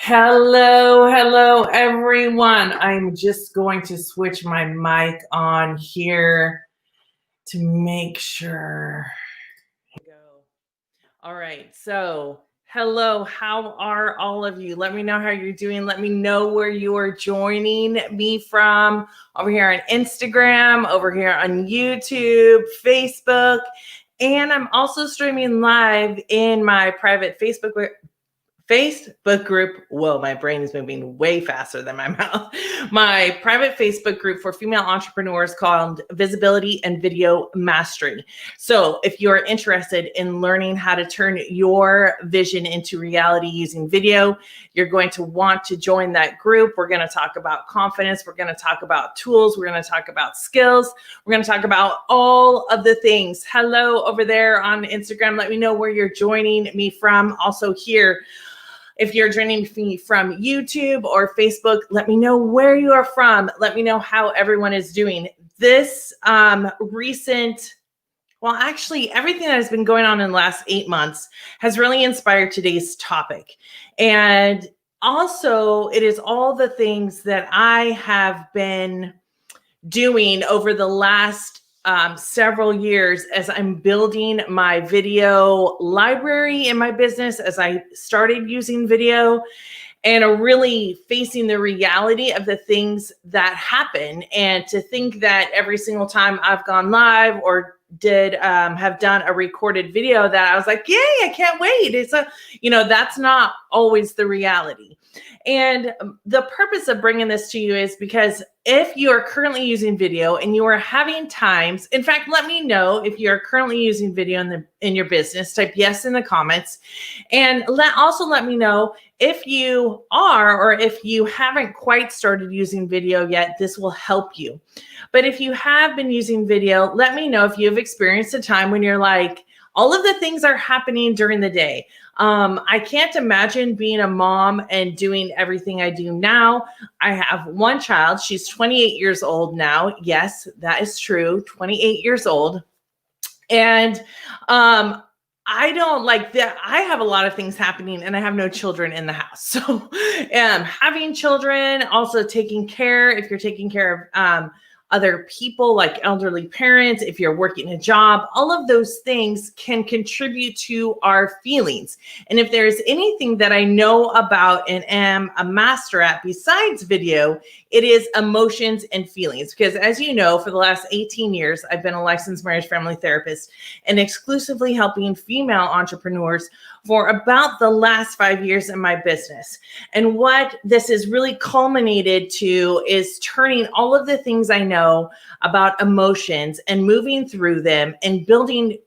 Hello, everyone. I'm just going to switch my mic on here to make sure. Go. All right. So, hello. How are all of you? Let me know how you're doing. Let me know where you are joining me from over here on Instagram, over here on YouTube, Facebook, and I'm also streaming live in my private Facebook group. Whoa, my brain is moving way faster than my mouth. My private Facebook group for female entrepreneurs called Visibility and Video Mastery. So if you're interested in learning how to turn your vision into reality using video, you're going to want to join that group. We're going to talk about confidence. We're going to talk about tools. We're going to talk about skills. We're going to talk about all of the things. Hello over there on Instagram. Let me know where you're joining me from. Also here, if you're joining me from YouTube or Facebook, let me know where you are from. Let me know how everyone is doing. This everything that has been going on in the last 8 months has really inspired today's topic. And also, it is all the things that I have been doing over the last several years as I'm building my video library in my business, as I started using video and are really facing the reality of the things that happen. And to think that every single time I've gone live or have done a recorded video that I was like, yay, I can't wait. That's not always the reality. And the purpose of bringing this to you is because if you are currently using video and you are having times, in fact, let me know if you are currently using video in your business. Type yes in the comments, and let me know if you are or if you haven't quite started using video yet. This will help you. But if you have been using video, let me know if you've experienced a time when you're like, all of the things are happening during the day. I can't imagine being a mom and doing everything I do now. I have one child. She's 28 years old now. Yes, that is true. 28 years old. And I don't like that. I have a lot of things happening and I have no children in the house. So having children, also taking care, if you're taking care of other people like elderly parents, if you're working a job, all of those things can contribute to our feelings. And if there's anything that I know about and am a master at besides video, it is emotions and feelings. Because as you know, for the last 18 years, I've been a licensed marriage family therapist and exclusively helping female entrepreneurs for about the last 5 years in my business. And what this is really culminated to is turning all of the things I know about emotions and moving through them and building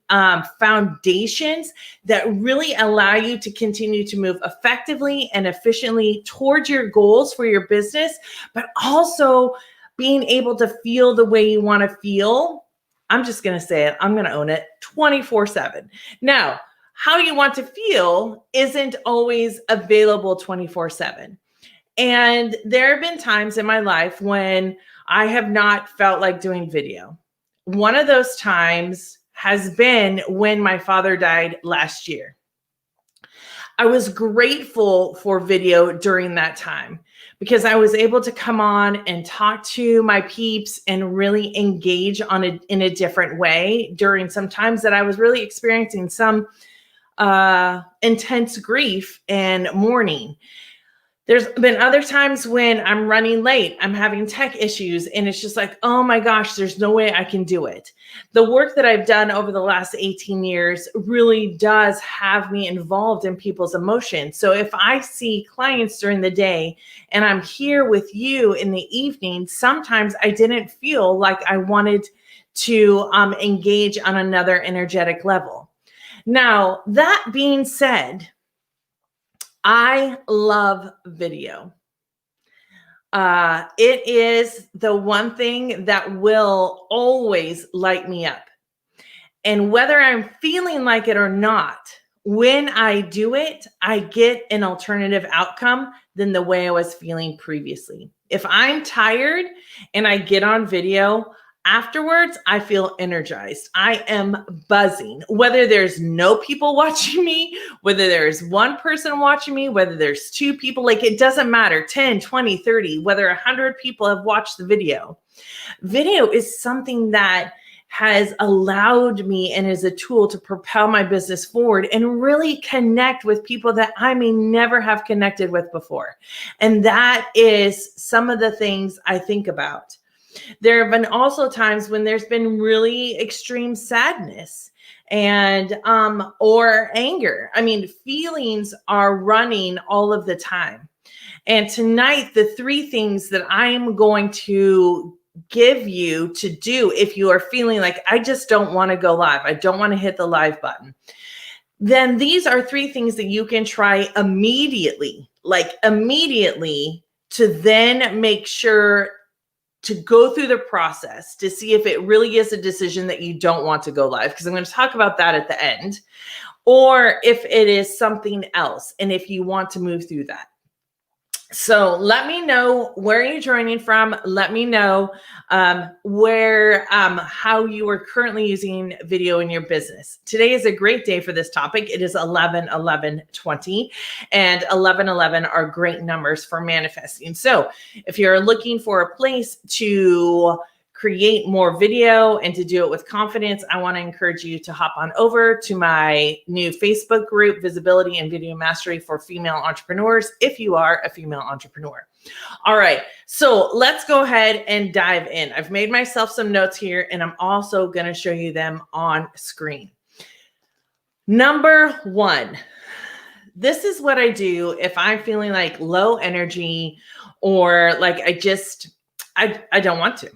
foundations that really allow you to continue to move effectively and efficiently towards your goals for your business, but also being able to feel the way you want to feel. I'm just going to say it. I'm going to own it 24/7. Now, how you want to feel isn't always available 24/7. And there have been times in my life when I have not felt like doing video. One of those times has been when my father died last year. I was grateful for video during that time because I was able to come on and talk to my peeps and really engage in a different way during some times that I was really experiencing some intense grief and mourning. There's been other times when I'm running late, I'm having tech issues, and it's just like, oh my gosh, there's no way I can do it. The work that I've done over the last 18 years really does have me involved in people's emotions. So if I see clients during the day and I'm here with you in the evening, sometimes I didn't feel like I wanted to engage on another energetic level. Now, that being said, I love video. It is the one thing that will always light me up. And whether I'm feeling like it or not, when I do it, I get an alternative outcome than the way I was feeling previously. If I'm tired and I get on video, Afterwards, I feel energized. I am buzzing. Whether there's no people watching me, whether there's one person watching me, whether there's two people, like it doesn't matter, 10, 20, 30, whether 100 people have watched the video. Video is something that has allowed me and is a tool to propel my business forward and really connect with people that I may never have connected with before. And that is some of the things I think about. There have been also times when there's been really extreme sadness and or anger. I mean, feelings are running all of the time. And tonight, the three things that I am going to give you to do if you are feeling like, I just don't want to go live, I don't want to hit the live button, then these are three things that you can try immediately, to then make sure to go through the process to see if it really is a decision that you don't want to go live, because I'm going to talk about that at the end, or if it is something else and if you want to move through that. So let me know where you're joining from. Let me know how you are currently using video in your business. Today is a great day for this topic. It is 11/11/20, and 11/11 are great numbers for manifesting. So if you're looking for a place to create more video and to do it with confidence, I want to encourage you to hop on over to my new Facebook group, Visibility and Video Mastery for Female Entrepreneurs, if you are a female entrepreneur. All right, so let's go ahead and dive in. I've made myself some notes here, and I'm also going to show you them on screen. Number one, this is what I do if I'm feeling like low energy or like I don't want to.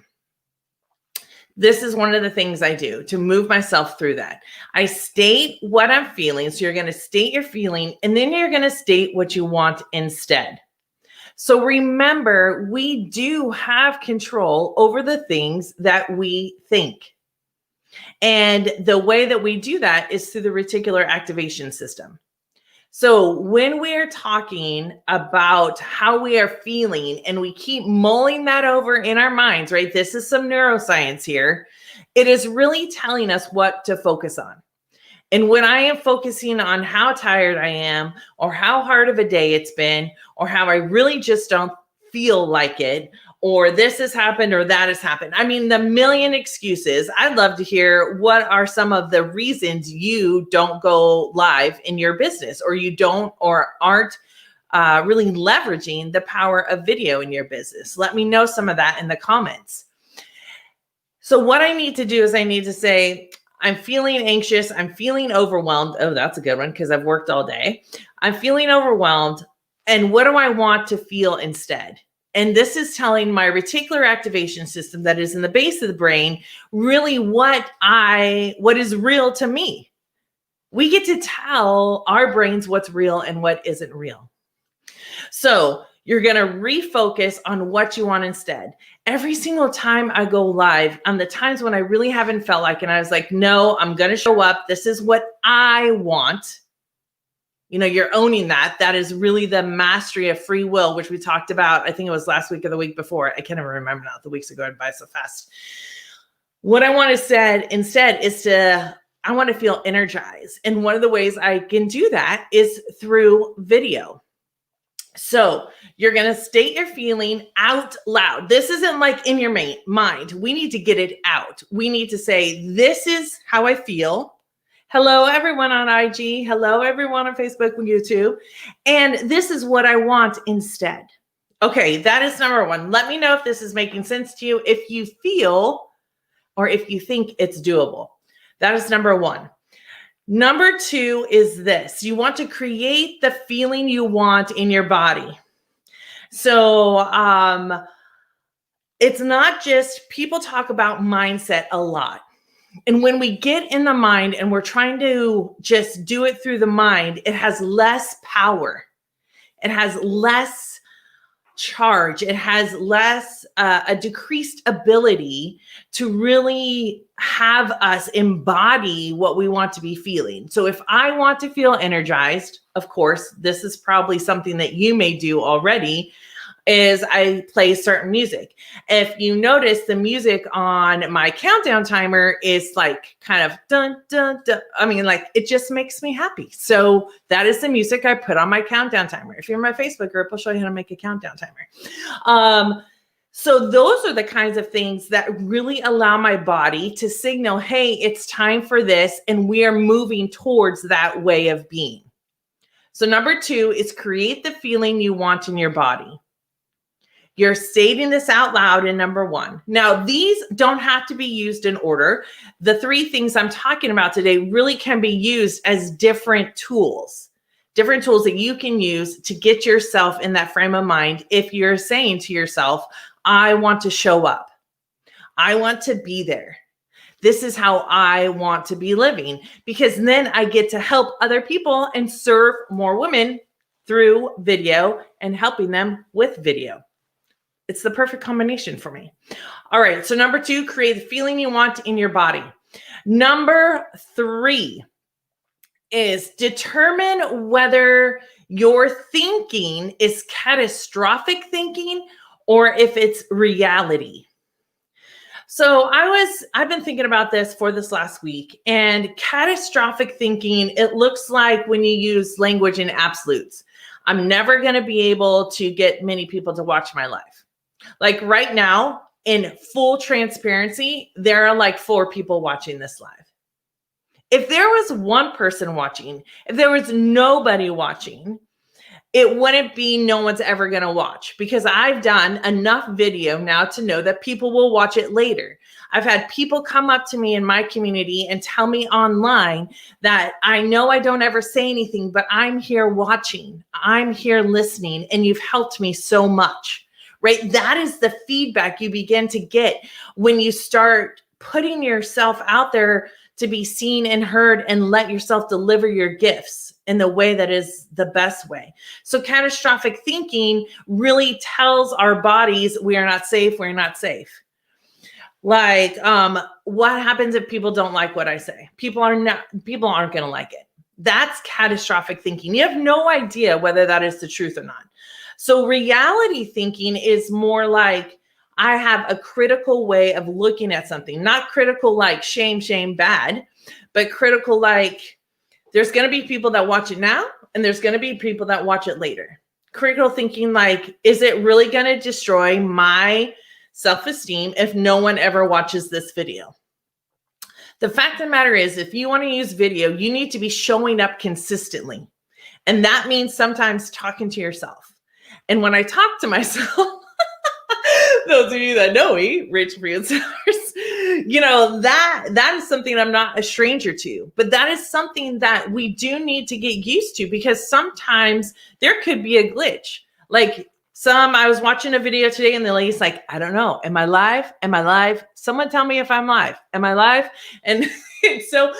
This is one of the things I do to move myself through that. I state what I'm feeling. So you're going to state your feeling, and then you're going to state what you want instead. So remember, we do have control over the things that we think. And the way that we do that is through the reticular activation system. So when we're talking about how we are feeling and we keep mulling that over in our minds, right? This is some neuroscience here. It is really telling us what to focus on. And when I am focusing on how tired I am, or how hard of a day it's been, or how I really just don't feel like it, or this has happened or that has happened. I mean, the million excuses. I'd love to hear what are some of the reasons you don't go live in your business, or you don't or aren't really leveraging the power of video in your business. Let me know some of that in the comments. So what I need to do is I need to say, I'm feeling anxious. I'm feeling overwhelmed. Oh, that's a good one because I've worked all day. I'm feeling overwhelmed. And what do I want to feel instead? And this is telling my reticular activation system that is in the base of the brain, really what is real to me. We get to tell our brains what's real and what isn't real. So you're going to refocus on what you want instead. Every single time I go live, on the times when I really haven't felt like, and I was like, no, I'm going to show up. This is what I want. You know, you're owning that. That is really the mastery of free will, which we talked about. I think it was last week or the week before. I can't even remember now. The weeks ago, I'd buy so fast. What I want to say instead is I want to feel energized. And one of the ways I can do that is through video. So you're going to state your feeling out loud. This isn't like in your mind. We need to get it out. We need to say, this is how I feel. Hello, everyone on IG. Hello, everyone on Facebook and YouTube. And this is what I want instead. Okay, that is number one. Let me know if this is making sense to you, if you feel or if you think it's doable. That is number one. Number two is this. You want to create the feeling you want in your body. So it's not just, people talk about mindset a lot. And when we get in the mind and we're trying to just do it through the mind, it has less power. It has less charge. It has less, a decreased ability to really have us embody what we want to be feeling. So if I want to feel energized, of course, this is probably something that you may do already. is I play certain music. If you notice, the music on my countdown timer is like kind of dun, dun, dun. I mean, like it just makes me happy. So that is the music I put on my countdown timer. If you're in my Facebook group, I'll show you how to make a countdown timer. So those are the kinds of things that really allow my body to signal, hey, it's time for this. And we are moving towards that way of being. So number 2 is create the feeling you want in your body. You're stating this out loud in number 1. Now, these don't have to be used in order. The 3 things I'm talking about today really can be used as different tools that you can use to get yourself in that frame of mind. If you're saying to yourself, I want to show up. I want to be there. This is how I want to be living, because then I get to help other people and serve more women through video and helping them with video. It's the perfect combination for me. All right. So number 2, create the feeling you want in your body. Number 3 is determine whether your thinking is catastrophic thinking or if it's reality. So I've been thinking about this for this last week, and catastrophic thinking, it looks like when you use language in absolutes. I'm never going to be able to get many people to watch my live. Like right now, in full transparency, there are like 4 people watching this live. If there was 1 person watching, if there was nobody watching, it wouldn't be no one's ever going to watch, because I've done enough video now to know that people will watch it later. I've had people come up to me in my community and tell me online that I know I don't ever say anything, but I'm here watching. I'm here listening, and you've helped me so much, right? That is the feedback you begin to get when you start putting yourself out there to be seen and heard, and let yourself deliver your gifts in the way that is the best way. So catastrophic thinking really tells our bodies we are not safe, we're not safe. Like, what happens if people don't like what I say? People aren't going to like it. That's catastrophic thinking. You have no idea whether that is the truth or not. So reality thinking is more like, I have a critical way of looking at something, not critical like shame, bad, but critical like there's going to be people that watch it now and there's going to be people that watch it later. Critical thinking like, is it really going to destroy my self-esteem if no one ever watches this video? The fact of the matter is, if you want to use video, you need to be showing up consistently. And that means sometimes talking to yourself. And when I talk to myself, those of you that know me, Rich Freelancers, that is something I'm not a stranger to, but that is something that we do need to get used to, because sometimes there could be a glitch. Like I was watching a video today and the lady's like, I don't know. Am I live? Am I live? Someone tell me if I'm live. Am I live? And so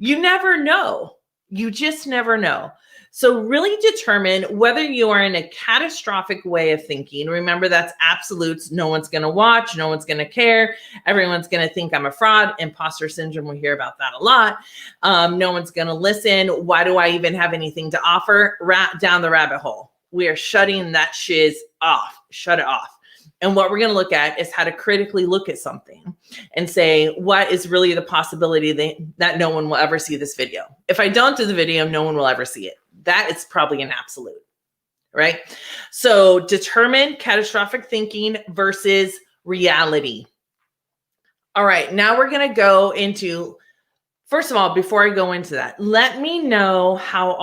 you never know. You just never know. So really determine whether you are in a catastrophic way of thinking. Remember, that's absolutes. No one's going to watch. No one's going to care. Everyone's going to think I'm a fraud. Imposter syndrome. We hear about that a lot. No one's going to listen. Why do I even have anything to offer? Down the rabbit hole. We are shutting that shiz off. Shut it off. And what we're going to look at is how to critically look at something and say, what is really the possibility that no one will ever see this video? If I don't do the video, no one will ever see it. That is probably an absolute, right? So determine catastrophic thinking versus reality. All right, now we're going to go into, first of all, before I go into that, let me know how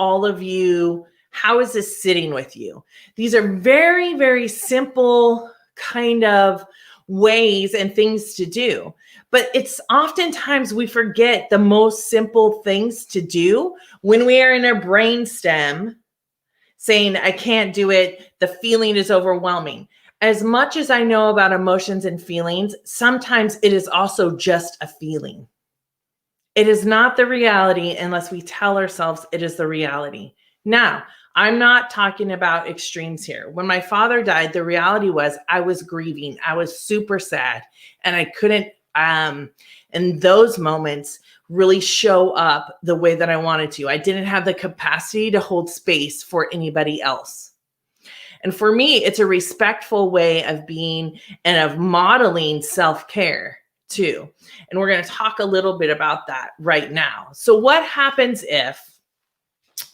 is this sitting with you? These are very, very simple kind of ways and things to do. But it's oftentimes we forget the most simple things to do when we are in our brainstem saying, I can't do it. The feeling is overwhelming. As much as I know about emotions and feelings, sometimes it is also just a feeling. It is not the reality unless we tell ourselves it is the reality. Now, I'm not talking about extremes here. When my father died, the reality was I was grieving. I was super sad, and I couldn't, in those moments, really show up the way that I wanted to. I didn't have the capacity to hold space for anybody else. And for me, it's a respectful way of being and of modeling self-care too. And we're going to talk a little bit about that right now. So what happens if,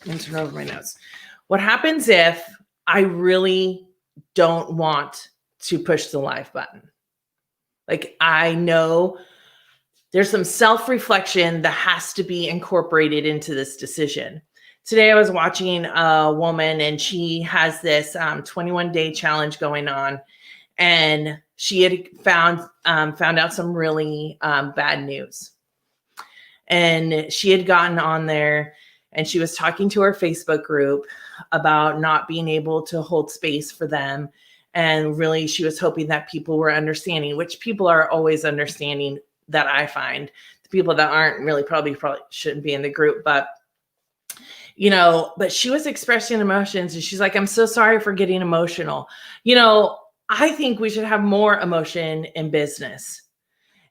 let me turn over my notes. What happens if I really don't want to push the live button? Like, I know there's some self-reflection that has to be incorporated into this decision. Today, I was watching a woman, and she has this 21-day challenge going on, and she had found out some really bad news. And she had gotten on there, and she was talking to her Facebook group about not being able to hold space for them. And really, she was hoping that people were understanding, which people are always understanding, that I find. The people that aren't really probably shouldn't be in the group, but but she was expressing emotions, and she's like, I'm so sorry for getting emotional. I think we should have more emotion in business.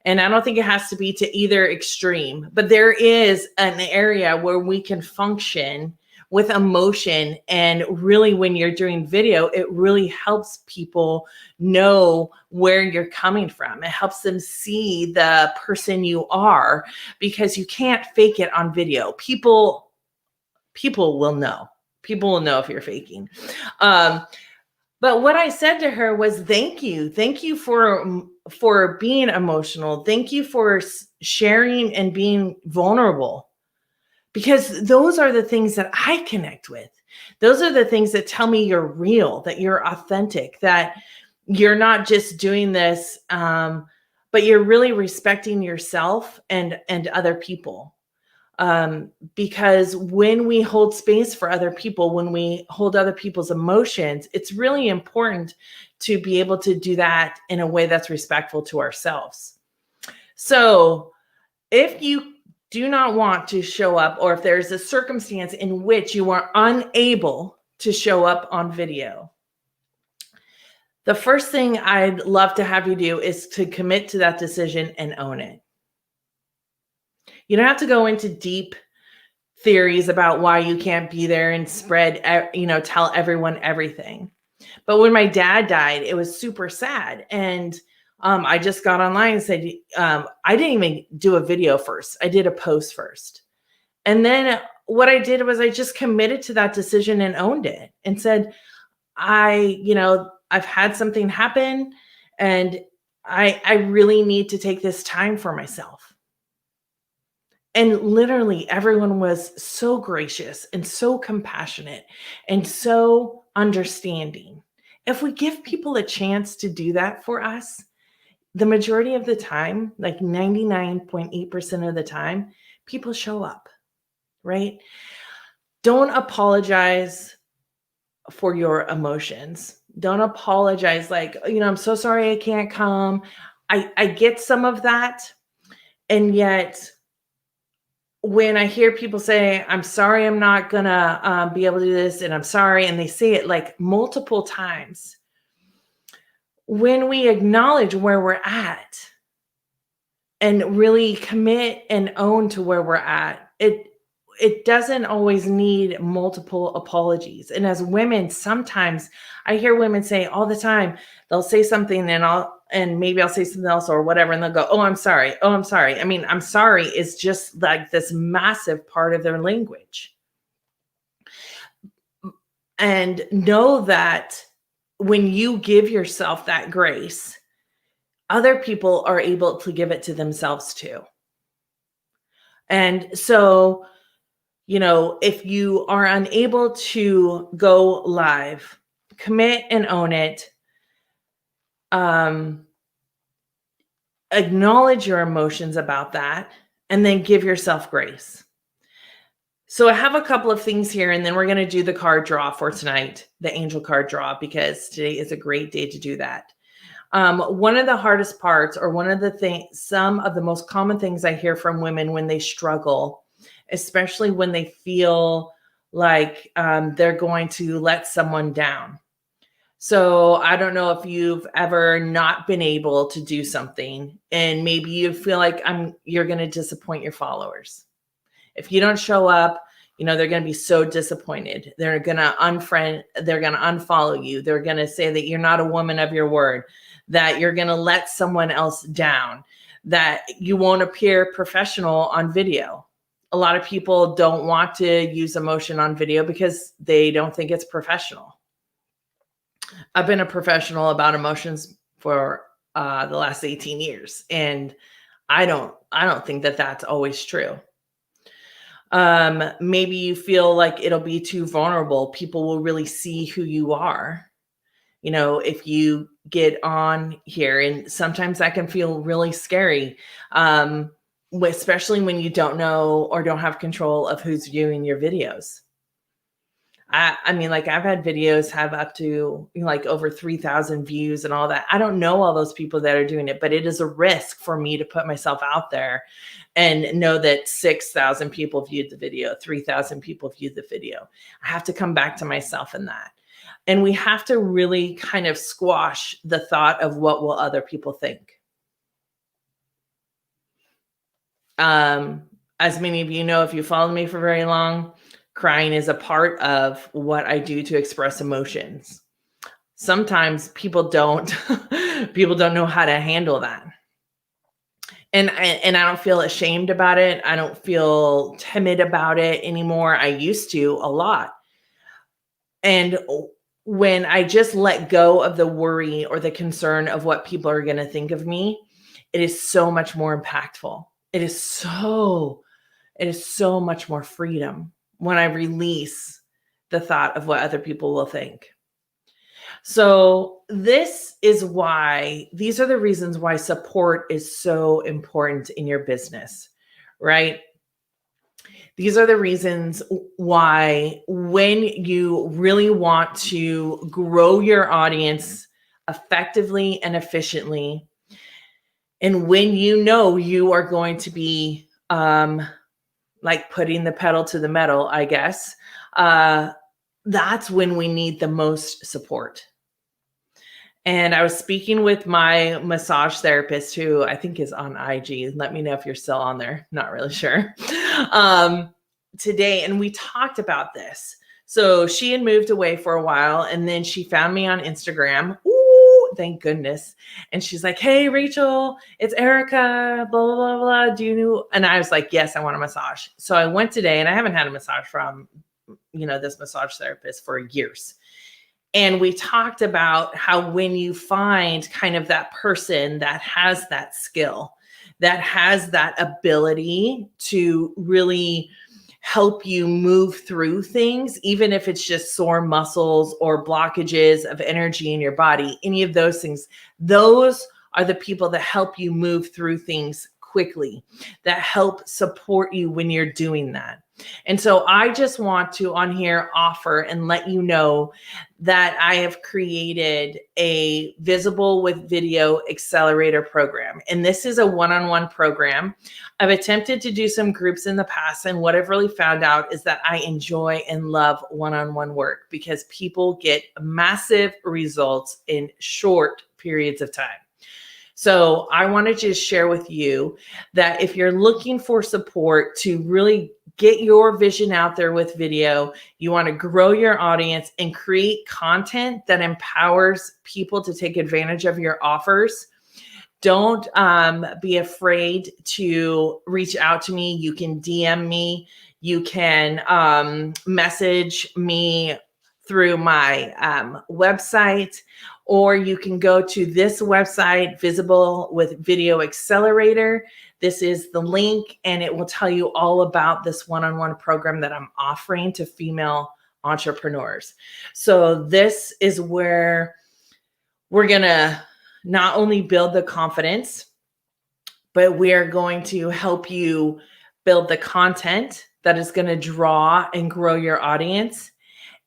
And I don't think it has to be to either extreme, but there is an area where we can function with emotion. And really, when you're doing video, it really helps people know where you're coming from. It helps them see the person you are, because you can't fake it on video. People will know. People will know if you're faking. But what I said to her was, thank you. Thank you for being emotional. Thank you for sharing and being vulnerable. Because those are the things that I connect with. Those are the things that tell me you're real, that you're authentic, that you're not just doing this, but you're really respecting yourself and other people. Because when we hold space for other people, when we hold other people's emotions, it's really important to be able to do that in a way that's respectful to ourselves. So if you do not want to show up, or if there's a circumstance in which you are unable to show up on video, the first thing I'd love to have you do is to commit to that decision and own it. You don't have to go into deep theories about why you can't be there and spread, tell everyone everything. But when my dad died, it was super sad. And I just got online and said, I didn't even do a video first. I did a post first. And then what I did was I just committed to that decision and owned it and said, I've had something happen, and I really need to take this time for myself. And literally everyone was so gracious and so compassionate and so understanding. If we give people a chance to do that for us, the majority of the time, like 99.8% of the time, people show up, right? Don't apologize for your emotions. Don't apologize like, I'm so sorry I can't come. I get some of that. And yet, when I hear people say, I'm sorry, I'm not gonna be able to do this, and I'm sorry, and they say it like multiple times, when we acknowledge where we're at and really commit and own to where we're at, it doesn't always need multiple apologies. And as women, sometimes I hear women say all the time, they'll say something and maybe I'll say something else or whatever, and they'll go, oh, I'm sorry. Oh, I'm sorry. I mean, I'm sorry is just like this massive part of their language. And know that when you give yourself that grace, other people are able to give it to themselves too. And so, if you are unable to go live, commit and own it. Acknowledge your emotions about that, and then give yourself grace. So I have a couple of things here, and then we're going to do the card draw for tonight, the angel card draw, because today is a great day to do that. One of the hardest parts, or some of the most common things I hear from women when they struggle, especially when they feel like they're going to let someone down. So I don't know if you've ever not been able to do something, and maybe you feel like you're going to disappoint your followers. If you don't show up, they're going to be so disappointed. They're going to unfollow you. They're going to say that you're not a woman of your word, that you're going to let someone else down, that you won't appear professional on video. A lot of people don't want to use emotion on video because they don't think it's professional. I've been a professional about emotions for the last 18 years, and I don't think that that's always true. Maybe you feel like it'll be too vulnerable. People will really see who you are, if you get on here, and sometimes that can feel really scary. Especially when you don't know or don't have control of who's viewing your videos. I mean, like, I've had videos have up to like over 3,000 views and all that. I don't know all those people that are doing it, but it is a risk for me to put myself out there and know that 6,000 people viewed the video, 3,000 people viewed the video. I have to come back to myself in that. And we have to really kind of squash the thought of what will other people think. As many of you know, if you followed me for very long, crying is a part of what I do to express emotions. Sometimes people don't know how to handle that. And I don't feel ashamed about it. I don't feel timid about it anymore. I used to a lot. And when I just let go of the worry or the concern of what people are going to think of me, it is so much more impactful. It is so much more freedom when I release the thought of what other people will think. So these are the reasons why support is so important in your business, right? These are the reasons why when you really want to grow your audience effectively and efficiently, and when you are going to be like putting the pedal to the metal, I guess, that's when we need the most support. And I was speaking with my massage therapist, who I think is on IG. Let me know if you're still on there. Not really sure. Today, and we talked about this. So she had moved away for a while, and then she found me on Instagram. Ooh, thank goodness. And she's like, "Hey, Rachel, it's Erica, blah, blah, blah, blah. Do you know?" And I was like, "Yes, I want a massage." So I went today, and I haven't had a massage from, this massage therapist for years. And we talked about how when you find kind of that person that has that skill, that has that ability to really help you move through things, even if it's just sore muscles or blockages of energy in your body, any of those things, those are the people that help you move through things quickly, that help support you when you're doing that. And so I just want to on here offer and let you know that I have created a Visible with Video Accelerator program. And this is a one-on-one program. I've attempted to do some groups in the past, and what I've really found out is that I enjoy and love one-on-one work because people get massive results in short periods of time. So I wanted to share with you that if you're looking for support to really get your vision out there with video, you want to grow your audience and create content that empowers people to take advantage of your offers, don't be afraid to reach out to me. You can DM me. You can message me through my website, or you can go to this website, Visible with Video Accelerator. This is the link, and it will tell you all about this one-on-one program that I'm offering to female entrepreneurs. So this is where we're going to not only build the confidence, but we are going to help you build the content that is going to draw and grow your audience,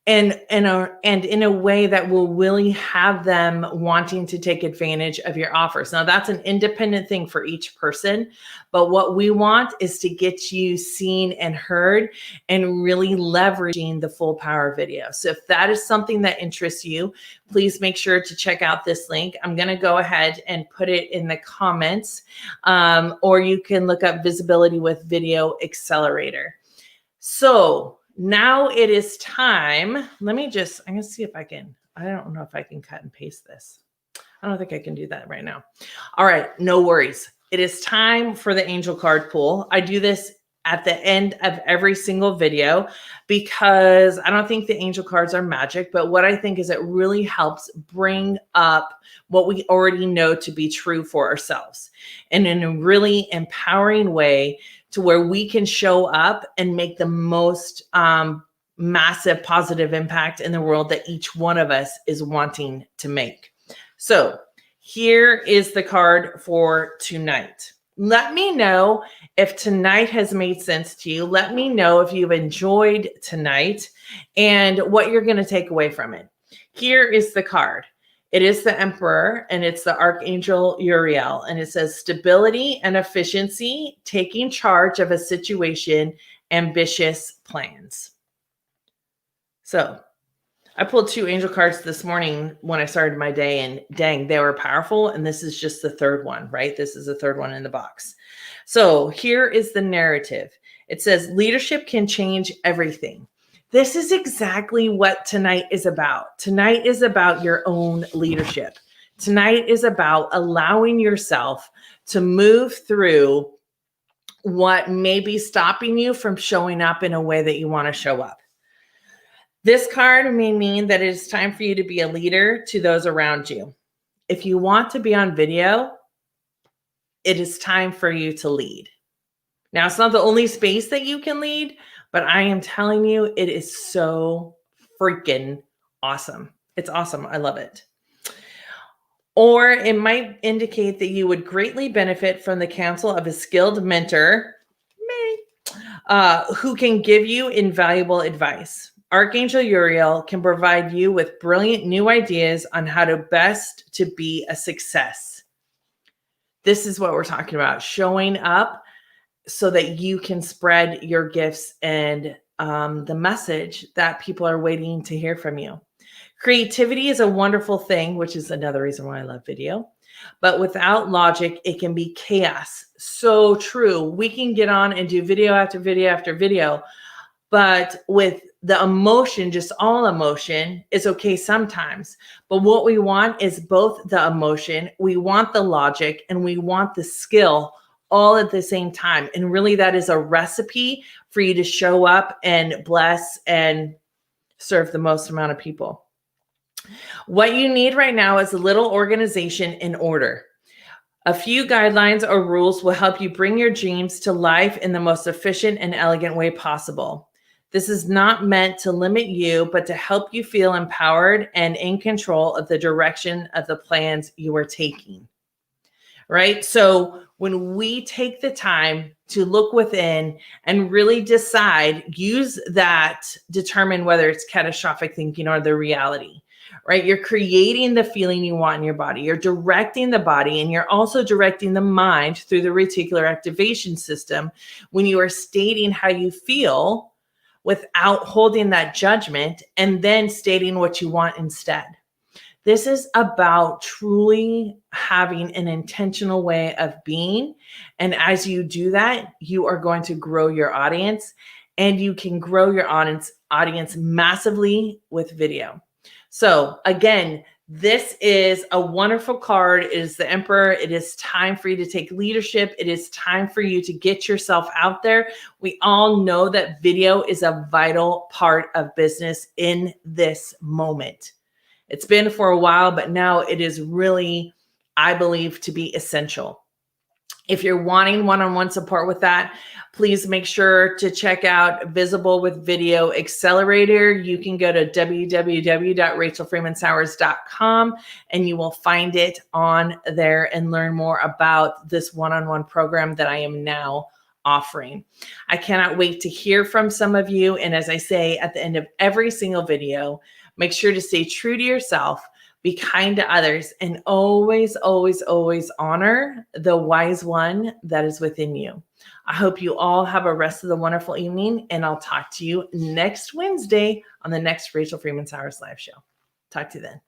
and in a way that will really have them wanting to take advantage of your offers. Now, that's an independent thing for each person, but what we want is to get you seen and heard and really leveraging the full power of video. So if that is something that interests you, please make sure to check out this link. I'm going to go ahead and put it in the comments, or you can look up Visibility with Video Accelerator. So Now it is time. I'm going to see if I can, I don't know if I can cut and paste this. I don't think I can do that right now. All right, no worries. It is time for the angel card pool. I do this at the end of every single video because I don't think the angel cards are magic, but what I think is it really helps bring up what we already know to be true for ourselves, and in a really empowering way to where we can show up and make the most massive positive impact in the world that each one of us is wanting to make. So here is the card for tonight. Let me know if tonight has made sense to you. Let me know if you've enjoyed tonight and what you're going to take away from it. Here is the card. It is the Emperor, and it's the Archangel Uriel, and it says stability and efficiency, taking charge of a situation, ambitious plans. So I pulled 2 angel cards this morning when I started my day, and dang, they were powerful. And this is just the third one, right? This is the third one in the box. So here is the narrative. It says leadership can change everything. This is exactly what tonight is about. Tonight is about your own leadership. Tonight is about allowing yourself to move through what may be stopping you from showing up in a way that you want to show up. This card may mean that it is time for you to be a leader to those around you. If you want to be on video, it is time for you to lead. Now, it's not the only space that you can lead, but I am telling you, it is so freaking awesome. It's awesome. I love it. Or it might indicate that you would greatly benefit from the counsel of a skilled mentor, who can give you invaluable advice. Archangel Uriel can provide you with brilliant new ideas on how to best to be a success. This is what we're talking about, showing up so that you can spread your gifts and the message that people are waiting to hear from you. Creativity is a wonderful thing, which is another reason why I love video. But without logic, it can be chaos. So true. We can get on and do video after video after video, but with the emotion, just all emotion is okay sometimes. But what we want is both the emotion, we want the logic, and we want the skill all at the same time. And really that is a recipe for you to show up and bless and serve the most amount of people. What you need right now is a little organization in order. A few guidelines or rules will help you bring your dreams to life in the most efficient and elegant way possible. This is not meant to limit you, but to help you feel empowered and in control of the direction of the plans you are taking. Right? So when we take the time to look within and really decide, use that, determine whether it's catastrophic thinking or the reality, right? You're creating the feeling you want in your body. You're directing the body, and you're also directing the mind through the reticular activation system when you are stating how you feel without holding that judgment and then stating what you want instead. This is about truly having an intentional way of being. And as you do that, you are going to grow your audience, and you can grow your audience massively with video. So again, this is a wonderful card. It is the Emperor. It is time for you to take leadership. It is time for you to get yourself out there. We all know that video is a vital part of business in this moment. It's been for a while, but now it is really, I believe, to be essential. If you're wanting one-on-one support with that, please make sure to check out Visible with Video Accelerator. You can go to www.rachelfreemansowers.com and you will find it on there and learn more about this one-on-one program that I am now offering. I cannot wait to hear from some of you. And as I say at the end of every single video, make sure to stay true to yourself, be kind to others, and always, always, always honor the wise one that is within you. I hope you all have a rest of the wonderful evening, and I'll talk to you next Wednesday on the next Rachel Freeman Sowers live show. Talk to you then.